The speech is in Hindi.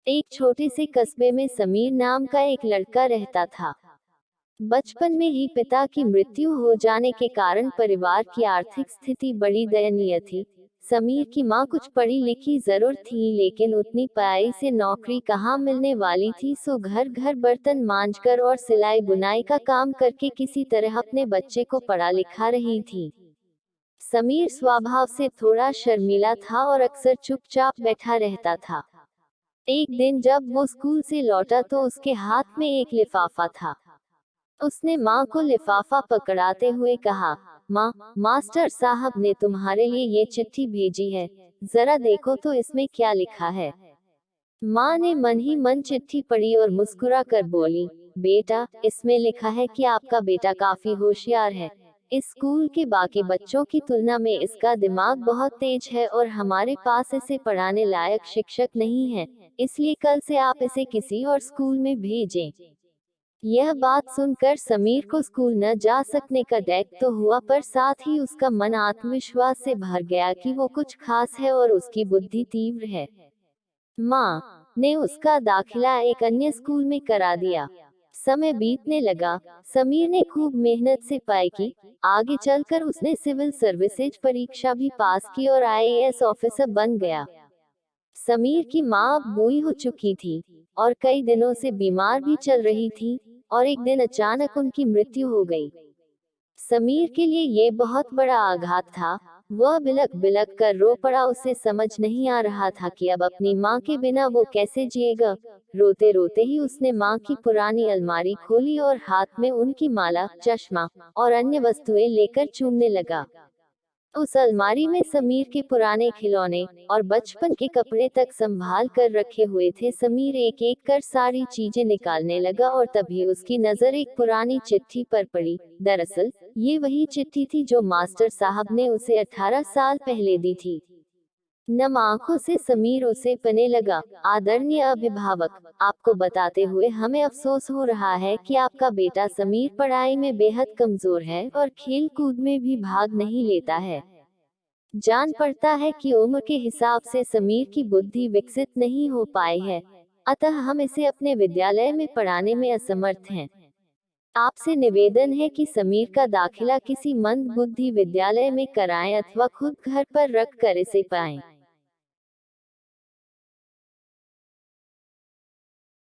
एक छोटे से कस्बे में समीर नाम का एक लड़का रहता था। बचपन में ही पिता की मृत्यु हो जाने के कारण परिवार की आर्थिक स्थिति बड़ी दयनीय थी। समीर की माँ कुछ पढ़ी लिखी जरूर थी, लेकिन उतनी पढ़ाई से नौकरी कहाँ मिलने वाली थी। सो घर घर बर्तन मांजकर और सिलाई बुनाई का काम करके किसी तरह अपने बच्चे को पढ़ा लिखा रही थी। समीर स्वभाव से थोड़ा शर्मीला था और अक्सर चुपचाप बैठा रहता था। एक दिन जब वो स्कूल से लौटा तो उसके हाथ में एक लिफाफा था। उसने माँ को लिफाफा पकड़ाते हुए कहा, माँ, मास्टर साहब ने तुम्हारे लिए ये चिट्ठी भेजी है, जरा देखो तो इसमें क्या लिखा है। माँ ने मन ही मन चिट्ठी पढ़ी और मुस्कुरा कर बोली, बेटा, इसमें लिखा है कि आपका बेटा काफी होशियार है। इस स्कूल के बाकी बच्चों की तुलना में इसका दिमाग बहुत तेज है और हमारे पास इसे पढ़ाने लायक शिक्षक नहीं है, इसलिए कल से आप इसे किसी और स्कूल में भेजें। यह बात सुनकर समीर को स्कूल न जा सकने का डर तो हुआ, पर साथ ही उसका मन आत्मविश्वास से भर गया कि वो कुछ खास है और उसकी बुद्धि तीव्र है। माँ ने उसका दाखिला एक अन्य स्कूल में करा दिया। समय बीतने लगा, समीर ने खूब मेहनत से पढ़ाई की। आगे चलकर उसने सिविल सर्विसेज परीक्षा भी पास की और आईएएस ऑफिसर बन गया। समीर की माँ अब बूढ़ी हो चुकी थी और कई दिनों से बीमार भी चल रही थी, और एक दिन अचानक उनकी मृत्यु हो गई। समीर के लिए ये बहुत बड़ा आघात था। वह बिलक बिलक कर रो पड़ा। उसे समझ नहीं आ रहा था कि अब अपनी माँ के बिना वो कैसे जिएगा। रोते रोते ही उसने माँ की पुरानी अलमारी खोली और हाथ में उनकी माला, चश्मा और अन्य वस्तुएं लेकर चूमने लगा। उस अलमारी में समीर के पुराने खिलौने और बचपन के कपड़े तक संभाल कर रखे हुए थे। समीर एक एक कर सारी चीजें निकालने लगा और तभी उसकी नजर एक पुरानी चिट्ठी पर पड़ी। दरअसल ये वही चिट्ठी थी जो मास्टर साहब ने उसे 18 साल पहले दी थी। नम आंखों से समीर उसे पढ़ने लगा। आदरणीय अभिभावक, आपको बताते हुए हमें अफसोस हो रहा है कि आपका बेटा समीर पढ़ाई में बेहद कमजोर है और खेल कूद में भी भाग नहीं लेता है। जान पड़ता है कि उम्र के हिसाब से समीर की बुद्धि विकसित नहीं हो पाई है, अतः हम इसे अपने विद्यालय में पढ़ाने में असमर्थ हैं। आपसे निवेदन है कि समीर का दाखिला किसी मंद बुद्धि विद्यालय में कराएं अथवा खुद घर पर रख कर इसे पढ़ाएं।